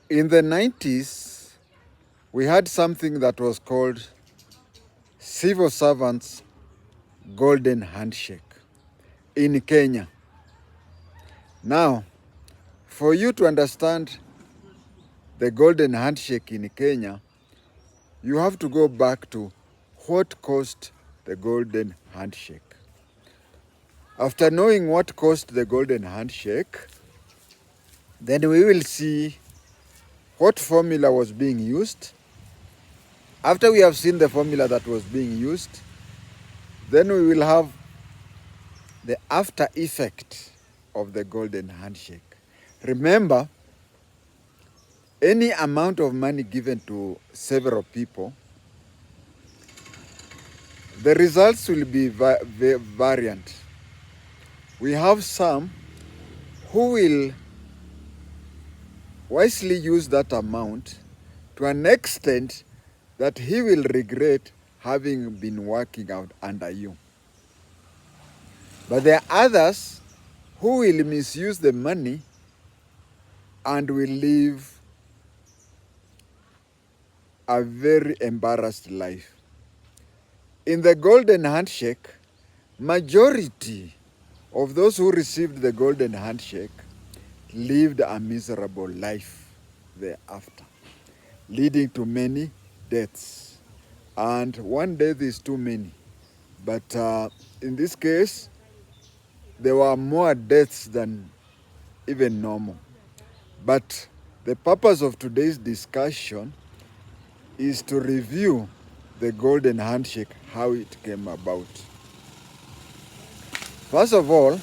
In the 90s, we had something that was called civil servants' golden handshake in Kenya. Now, for you to understand the golden handshake in Kenya, you have to go back to what caused the golden handshake. After knowing what caused the golden handshake, then we will see what formula was being used. After we have seen the formula that was being used, then we will have the after effect of the golden handshake. Remember, any amount of money given to several people, the results will be variant. We have some who will wisely use that amount to an extent that he will regret having been working out under you. But there are others who will misuse the money and will live a very embarrassed life. In the golden handshake, majority of those who received the golden handshake lived a miserable life thereafter, leading to many deaths. And one death is too many. But in this case, there were more deaths than even normal. But the purpose of today's discussion is to review the golden handshake, how it came about. First of all,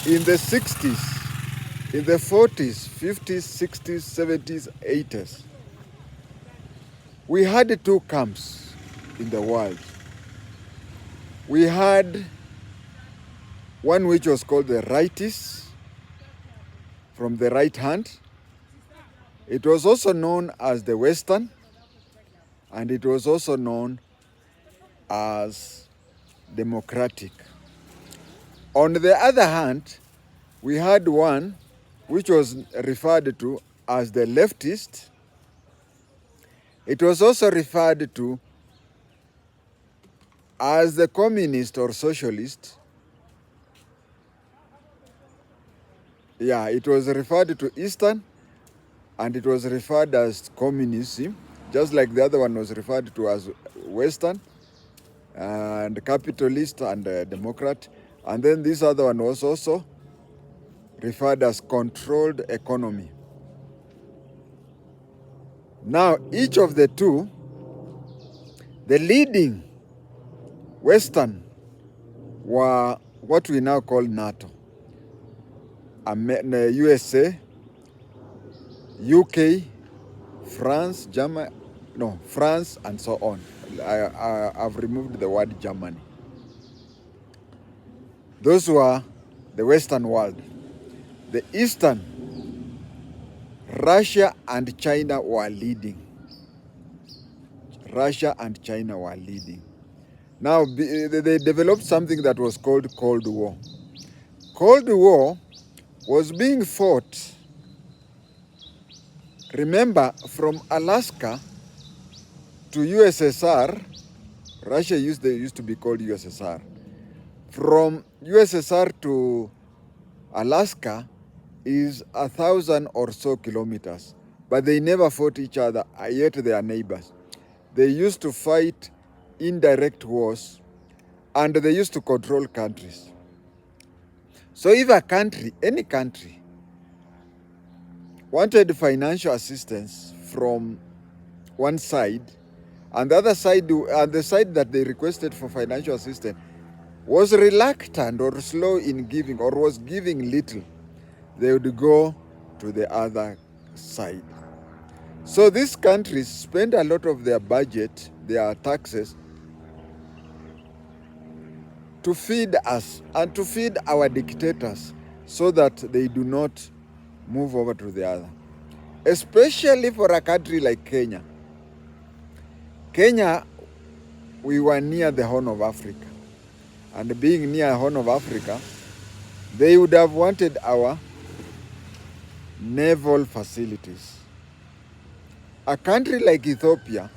in the 60s, in the 40s, 50s, 60s, 70s, 80s, we had two camps in the world. We had one which was called the rightists, from the right hand. It was also known as the Western, and it was also known as democratic. On the other hand, we had one which was referred to as the leftist. It was also referred to as the communist or socialist. Yeah, it was referred to Eastern, and it was referred as communism, just like the other one was referred to as Western and capitalist and democrat. And then this other one was also referred as controlled economy. Now, each of the two, the leading Western were what we now call NATO. USA, UK, France, Germany, no, France, and so on. I've removed the word Germany. Those were the Western world. The Eastern, Russia and China were leading. Russia and China were leading. Now, they developed something that was called Cold War. Cold War was being fought, remember, from Alaska to USSR. Russia used to be called USSR. From USSR to Alaska is 1,000 or so kilometers, but they never fought each other, yet they are neighbors. They used to fight indirect wars, and they used to control countries. So if a country, any country, wanted financial assistance from one side, and the other side, and the side that they requested for financial assistance was reluctant or slow in giving, or was giving little, they would go to the other side. So these countries spend a lot of their budget, their taxes, to feed us and to feed our dictators so that they do not move over to the other. Especially for a country like Kenya. Kenya, we were near the Horn of Africa. And being near Horn of Africa, they would have wanted our naval facilities. A country like Ethiopia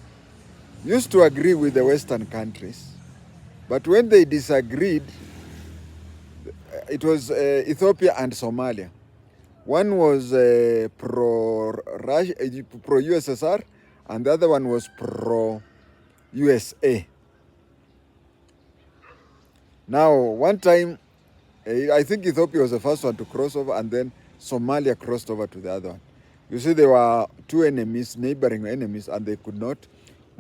used to agree with the Western countries, but when they disagreed, it was Ethiopia and Somalia. One was pro-USSR, and the other one was pro-USA. Now, one time, I think Ethiopia was the first one to cross over, and then Somalia crossed over to the other one. You see, there were two enemies, neighboring enemies, and they could not.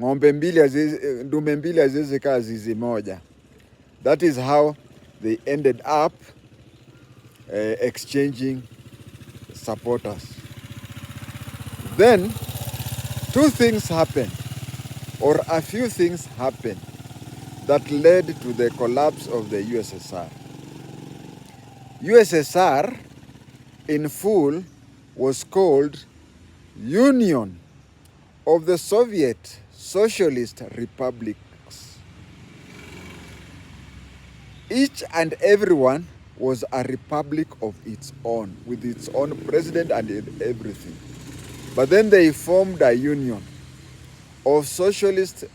Ng'ombe ndume mbili haziwezi kaa zizi moja. That is how they ended up exchanging supporters. Then, two things happened, or a few things happened, that led to the collapse of the USSR. USSR, in full, was called Union of the Soviet Socialist Republics. Each and every one was a republic of its own, with its own president and everything. But then they formed a union of Soviet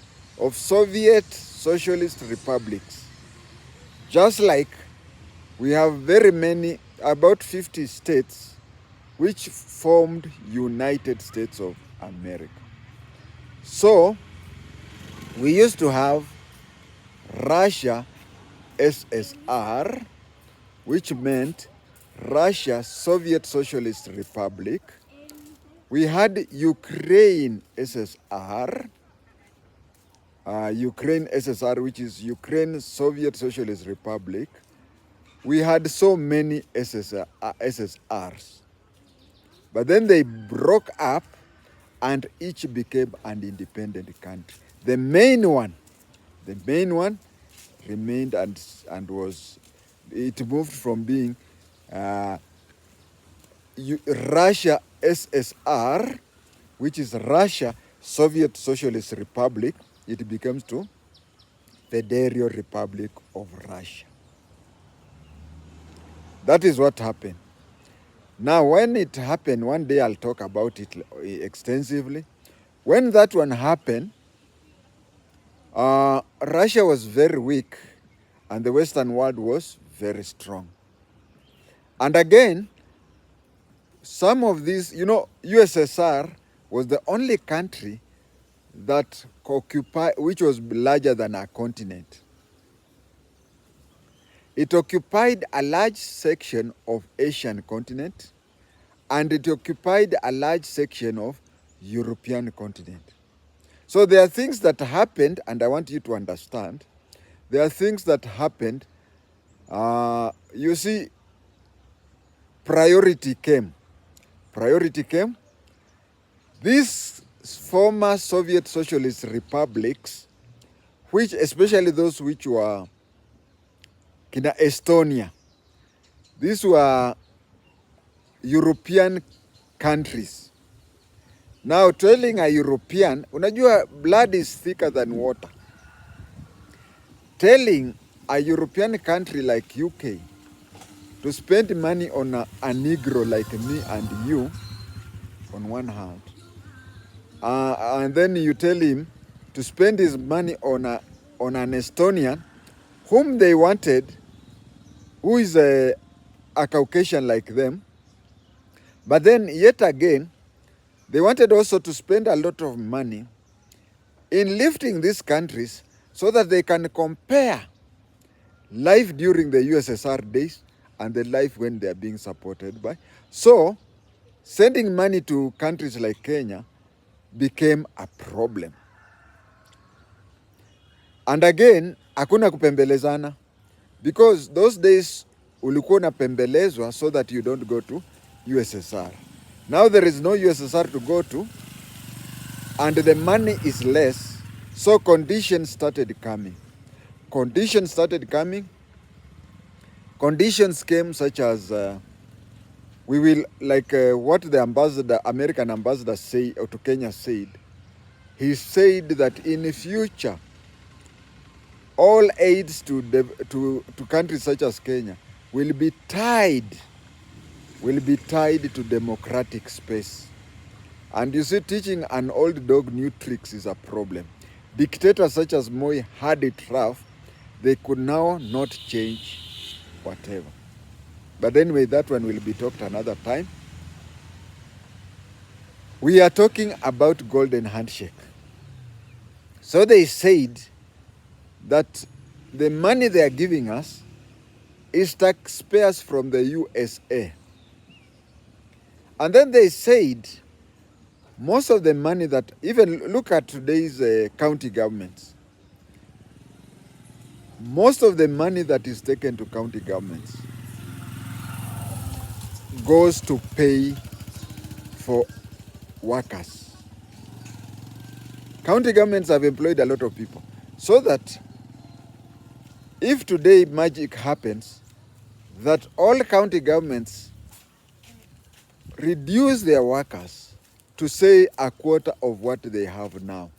Socialist Republics. Just like we have very many, about 50 states, which formed United States of America. So, we used to have Russia SSR, which meant Russia Soviet Socialist Republic. We had Ukraine SSR, which is Ukraine Soviet Socialist Republic. We had so many SSRs. But then they broke up and each became an independent country. The main one remained and was, it moved from being Russia SSR, which is Russia Soviet Socialist Republic, it becomes to Federal Republic of Russia. That is what happened. Now, when it happened, one day I'll talk about it extensively. When that one happened, Russia was very weak and the Western world was very strong. And again, some of these, USSR was the only country that occupied, which was larger than a continent. It occupied a large section of Asian continent, and it occupied a large section of European continent. So there are things that happened, and I want you to understand. There are things that happened. You see, priority came. These former Soviet Socialist republics, which especially those which were Estonia, these were European countries. Now, telling a European, unajua blood is thicker than water. Telling a European country like UK to spend money on a Negro like me and you, on one hand, and then you tell him to spend his money on an Estonian, whom they wanted, who is a Caucasian like them, but then yet again, they wanted also to spend a lot of money in lifting these countries so that they can compare life during the USSR days and the life when they are being supported by. So, sending money to countries like Kenya became a problem. And again, hakuna kupembelezana, because those days ulikuwa unapembelezwa so that you don't go to USSR. Now there is no USSR to go to, and the money is less, so conditions started coming. Conditions came such as, we will, like what the American ambassador to Kenya said. He said that in the future, all aids to countries such as Kenya will be tied will be tied to democratic space. And you see, teaching an old dog new tricks is a problem. Dictators such as Moi had it rough. They could now not change whatever. But anyway, that one will be talked another time. We are talking about golden handshake. So they said that the money they are giving us is taxpayers from the USA. And then they said most of the money that, even look at today's county governments, most of the money that is taken to county governments goes to pay for workers. County governments have employed a lot of people, so that if today magic happens, that all county governments reduce their workers to say a quarter of what they have now,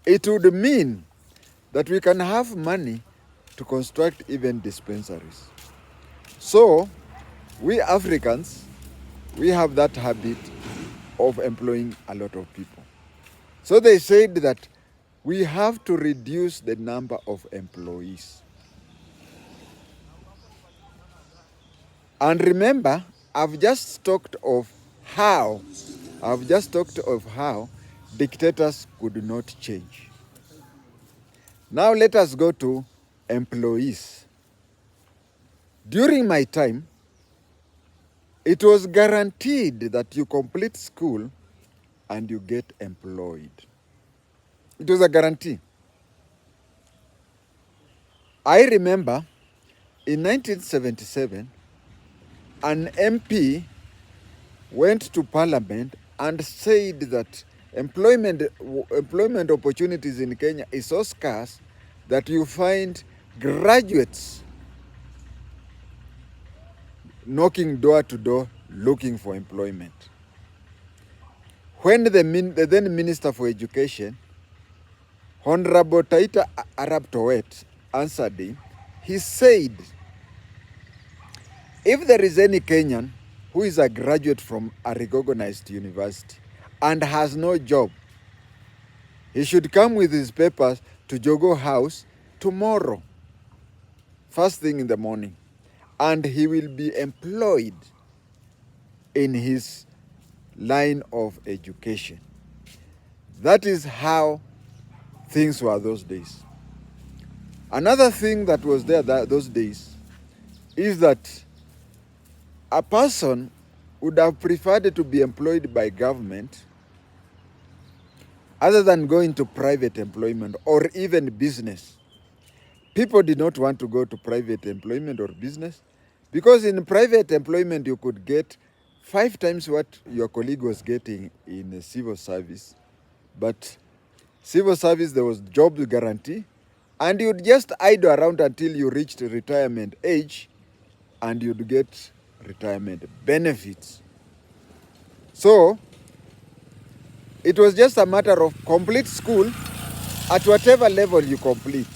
it would mean that we can have money to construct even dispensaries. So we Africans, we have that habit of employing a lot of people. So they said that we have to reduce the number of employees. And remember, I've just talked of how dictators could not change. Now let us go to employees. During my time, it was guaranteed that you complete school and you get employed. It was a guarantee. I remember in 1977, an MP went to Parliament and said that employment opportunities in Kenya is so scarce that you find graduates knocking door to door looking for employment. When the then Minister for Education, Honorable Taita Arab Towet, answered him, he said, if there is any Kenyan who is a graduate from a recognized university and has no job, he should come with his papers to Jogo House tomorrow, first thing in the morning, and he will be employed in his line of education. That is how things were those days. Another thing that was there those days is that a person would have preferred to be employed by government other than going to private employment or even business. People did not want to go to private employment or business because in private employment you could get 5 times what your colleague was getting in a civil service. But civil service, there was job guarantee, and you'd just idle around until you reached retirement age and you'd get retirement benefits. So it was just a matter of complete school at whatever level you complete,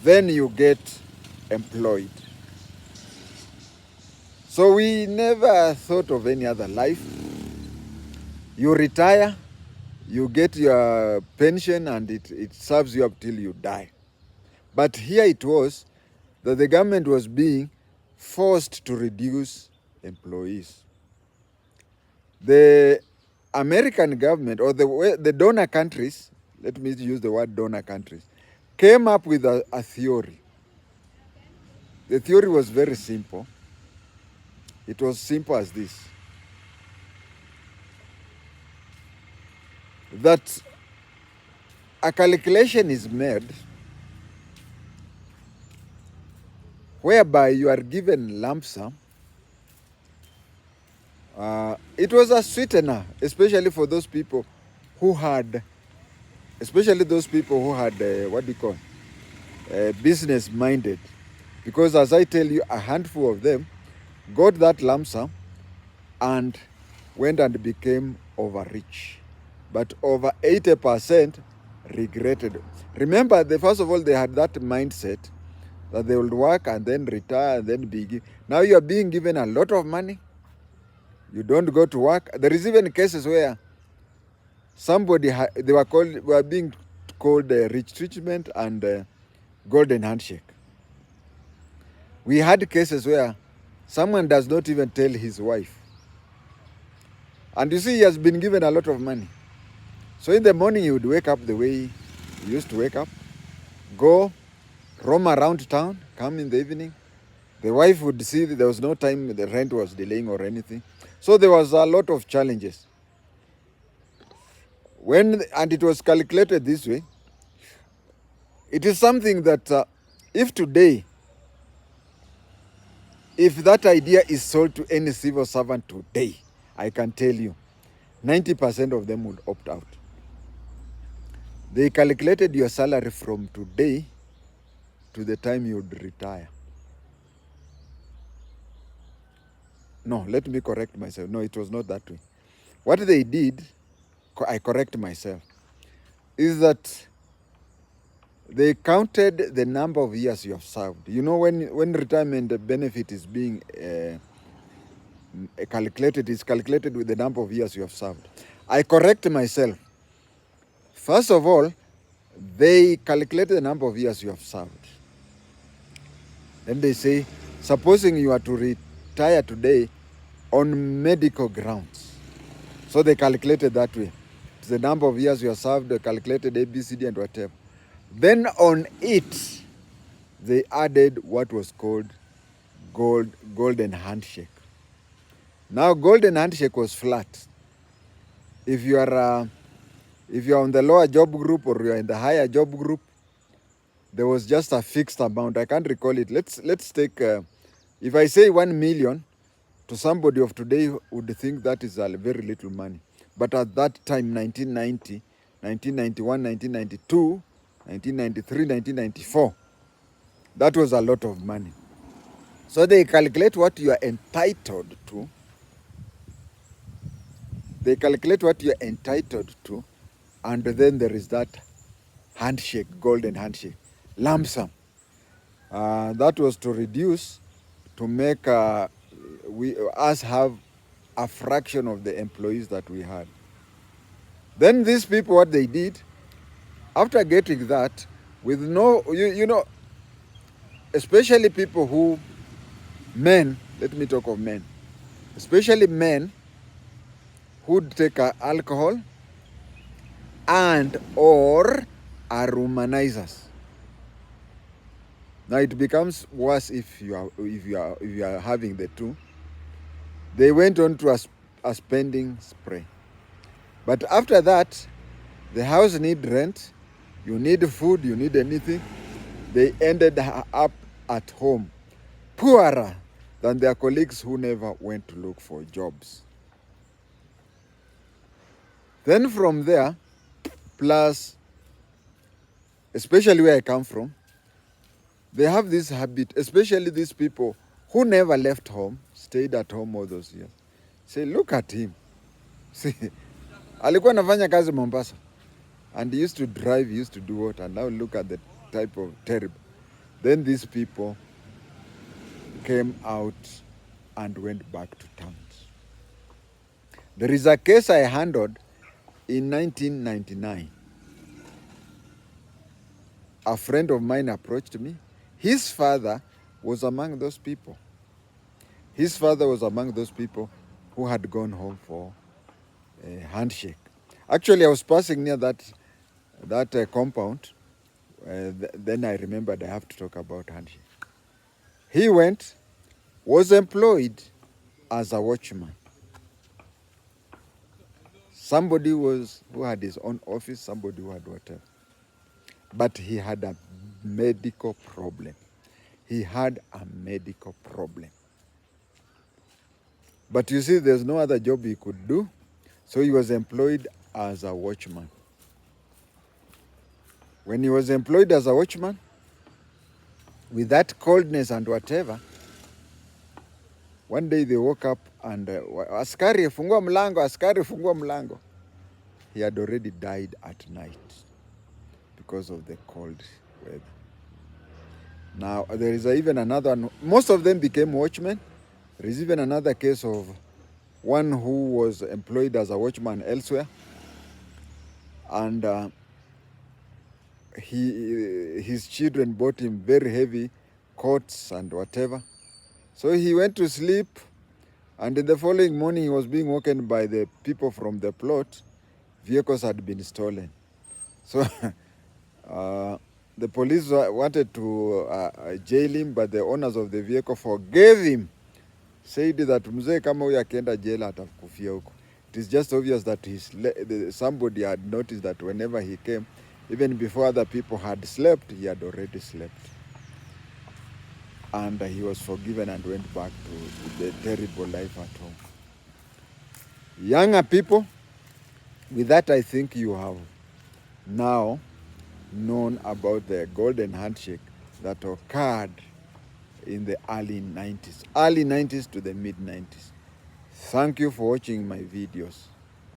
then you get employed. So we never thought of any other life. You retire, you get your pension, and it serves you up till you die. But here it was that the government was being forced to reduce employees. The American government, or the donor countries, let me use the word donor countries, came up with a theory. The theory was very simple. It was simple as this: that a calculation is made whereby you are given lump sum. It was a sweetener, especially for those people who had, business minded. Because as I tell you, a handful of them got that lump sum and went and became overrich. But over 80% regretted. Remember, first of all, they had that mindset that they will work and then retire and then be now you are being given a lot of money. You don't go to work. There is even cases where somebody they were being called rich treatment and golden handshake. We had cases where someone does not even tell his wife. And you see, he has been given a lot of money. So in the morning, he would wake up the way he used to wake up, go, roam around town, come in the evening. The wife would see that there was no time, the rent was delaying or anything. So there was a lot of challenges. And it was calculated this way. It is something that if today, if that idea is sold to any civil servant today, I can tell you, 90% of them would opt out. They calculated your salary from today to the time you would retire. No, let me correct myself. No, it was not that way. What they did, I correct myself, is that they counted the number of years you have served. You know, when retirement benefit is being calculated, it's calculated with the number of years you have served. I correct myself. First of all, they calculated the number of years you have served. Then they say, supposing you are to retire today on medical grounds. So they calculated that way. It's the number of years you have served, they calculated A, B, C, D, and whatever. Then on it, they added what was called golden handshake. Now, golden handshake was flat. If you are on the lower job group or you are in the higher job group, there was just a fixed amount. I can't recall it. Let's take, if I say 1 million, to somebody of today would think that is a very little money. But at that time, 1990, 1991, 1992, 1993, 1994, that was a lot of money. So they calculate what you are entitled to. They calculate what you are entitled to, and then there is that handshake, golden handshake, lump sum. That was to reduce, to make us have a fraction of the employees that we had. Then these people, what they did, after getting that, with no, you know, especially people who, men, let me talk of men, especially men who'd take alcohol and or are womanizers. Now it becomes worse if you are having the two. They went on to a spending spree. But after that, the house need rent, you need food, you need anything. They ended up at home poorer than their colleagues who never went to look for jobs. Then from there, plus, especially where I come from, they have this habit, especially these people who never left home, stayed at home all those years. Say, look at him. See, alikuwa anafanya kazi Mombasa. And he used to drive, he used to do what, and now look at the type of terrible. Then these people came out and went back to towns. There is a case I handled in 1999. A friend of mine approached me. His father was among those people. His father was among those people who had gone home for a handshake. Actually, I was passing near that compound. Then I remembered I have to talk about handshake. He went, was employed as a watchman. Somebody who had his own office, somebody who had whatever. But he had a medical problem. He had a medical problem. But you see, there's no other job he could do, so he was employed as a watchman. When he was employed as a watchman, with that coldness and whatever, one day they woke up and, askari fungua mlango, askari fungua mlango. He had already died at night because of the cold weather. Now, there is even another one. Most of them became watchmen. There is even another case of one who was employed as a watchman elsewhere, and his children bought him very heavy coats and whatever. So he went to sleep, and in the following morning he was being woken by the people from the plot. Vehicles had been stolen. So the police wanted to jail him, but the owners of the vehicle forgave him, said that mzee kama huyu akienda jela atakufia huko. It is just obvious that somebody had noticed that whenever he came, even before other people had slept, he had already slept. And he was forgiven and went back to the terrible life at home. Younger people, with that I think you have now known about the golden handshake that occurred in the early 90s to the mid 90s. Thank you for watching my videos.